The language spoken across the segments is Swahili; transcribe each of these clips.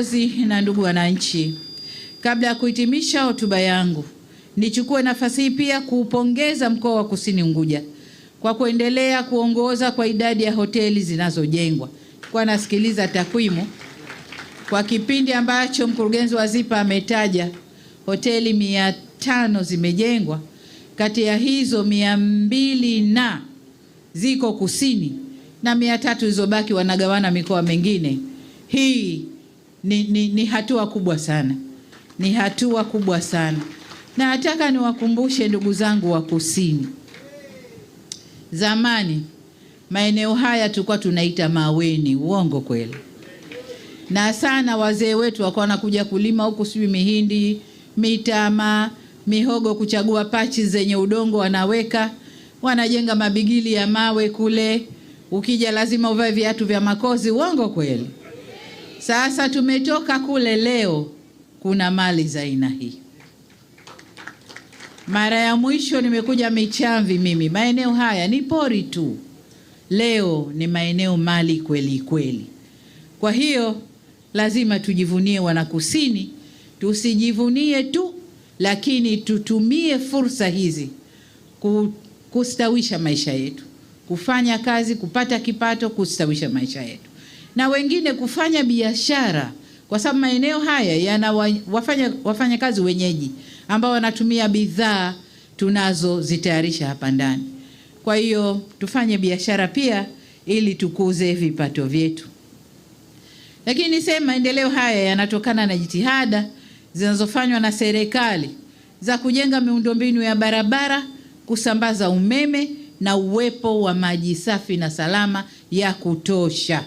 viongozi na ndugu wananchi, kabla ya kuhitimisha hotuba yangu, nichukue nafasi hii pia kuupongeza mkoa wa Kusini Unguja kwa kuendelea kuongoza kwa idadi ya hoteli zinazojengwa. Kwa nasikiliza takwimu, kwa kipindi ambacho mkurugenzi wa ZIPA ametaja hoteli 500 zimejengwa, kati ya hizo 200 na ziko kusini na 300 zilizobaki wanagawana mikoa mingine. Hii ni hatua kubwa sana, ni hatua kubwa sana. Na nataka niwakumbushe ndugu zangu wa kusini, zamani maeneo haya tulikuwa tunaita maweni. Uongo kweli? Na sana wazee wetu wakawa wanakuja kulima huku, sijui mihindi, mitama, mihogo, kuchagua pachi zenye udongo wanaweka, wanajenga mabigili ya mawe kule, ukija lazima uvae viatu vya makozi. Uongo kweli? Sasa tumetoka kule, leo kuna mali za aina hii. Mara ya mwisho nimekuja Michamvi mimi, maeneo haya ni pori tu, leo ni maeneo mali kweli kweli. Kwa hiyo lazima tujivunie wanakusini, tusijivunie tu, lakini tutumie fursa hizi kustawisha maisha yetu, kufanya kazi, kupata kipato, kustawisha maisha yetu, na wengine kufanya biashara, kwa sababu maeneo haya yana wafanya kazi wenyeji ambao wanatumia bidhaa tunazozitayarisha hapa ndani. Kwa hiyo tufanye biashara pia ili tukuze vipato vyetu. Lakini nisema maendeleo haya yanatokana na jitihada zinazofanywa na serikali za kujenga miundombinu ya barabara, kusambaza umeme na uwepo wa maji safi na salama ya kutosha.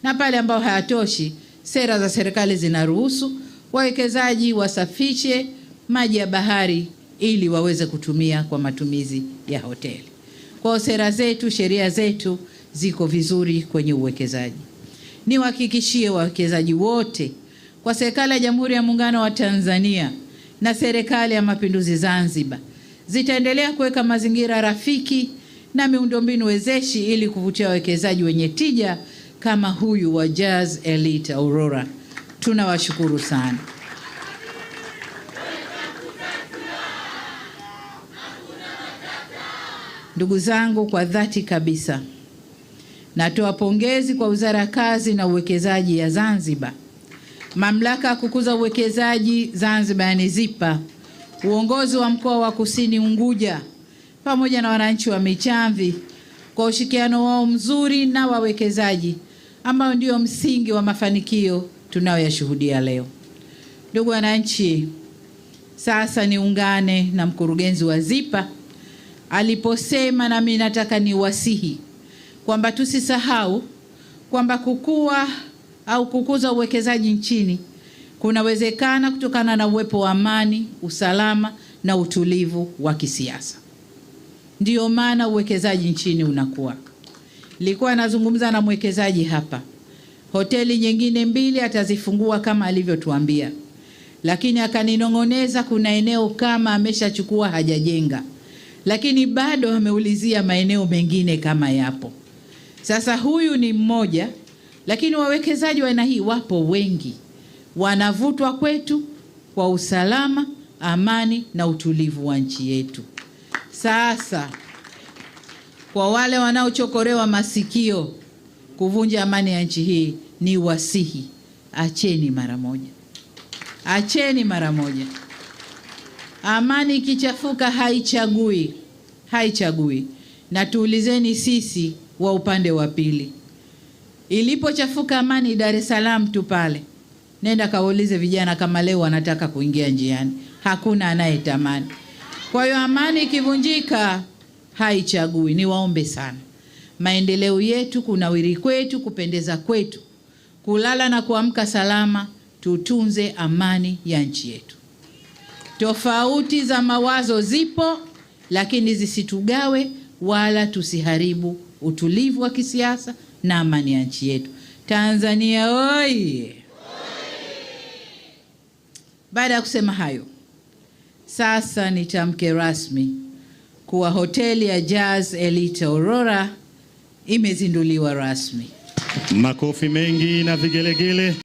Na pale ambao hayatoshi, sera za serikali zinaruhusu wawekezaji wasafishe maji ya bahari ili waweze kutumia kwa matumizi ya hoteli. Kwa sera zetu, sheria zetu ziko vizuri kwenye uwekezaji. Niwahakikishie wawekezaji wote kwa serikali ya Jamhuri ya Muungano wa Tanzania na serikali ya Mapinduzi Zanzibar zitaendelea kuweka mazingira rafiki na miundombinu wezeshi ili kuvutia wawekezaji wenye tija kama huyu wa Jazz Elite Aurora. Tunawashukuru sana. Ndugu zangu, kwa dhati kabisa natoa pongezi kwa Wizara ya Kazi na Uwekezaji ya Zanzibar, Mamlaka ya Kukuza Uwekezaji Zanzibar yani ZIPA, uongozi wa mkoa wa Kusini Unguja pamoja na wananchi wa Michamvi kwa ushirikiano wao mzuri na wawekezaji ambao ndio msingi wa mafanikio tunayoyashuhudia leo. Ndugu wananchi, sasa niungane na mkurugenzi wa ZIPA aliposema, na mimi nataka niwasihi kwamba tusisahau kwamba kukuza uwekezaji nchini kunawezekana kutokana na uwepo wa amani, usalama na utulivu wa kisiasa. Ndio maana uwekezaji nchini unakuwa. Nilikuwa nazungumza na mwekezaji hapa, hoteli nyingine 2 atazifungua kama alivyotuambia, lakini akaninong'oneza kuna eneo kama ameshachukua hajajenga, lakini bado ameulizia maeneo mengine kama yapo. Sasa huyu ni mmoja, lakini wawekezaji wa aina hii wapo wengi, wanavutwa kwetu kwa usalama, amani na utulivu wa nchi yetu. Sasa kwa wale wanaochokorewa masikio kuvunja amani ya nchi hii, ni wasihi, acheni mara moja. Acheni mara moja. Amani ikichafuka haichagui. Na tuulizeni sisi wa upande wa pili, ilipochafuka amani Dar es Salaam tu pale, nenda kaulize vijana kama leo wanataka kuingia njiani, hakuna anayetamani. Kwa hiyo amani ikivunjika haichagui. Niwaombe sana, maendeleo yetu, kunawiri kwetu, kupendeza kwetu, kulala na kuamka salama, tutunze amani ya nchi yetu. Tofauti za mawazo zipo, lakini zisitugawe wala tusiharibu utulivu wa kisiasa na amani ya nchi yetu. Tanzania oye! Baada ya kusema hayo, sasa nitamke rasmi kuwa hoteli ya Jazz Elite Aurora imezinduliwa rasmi. Makofi mengi na vigelegele.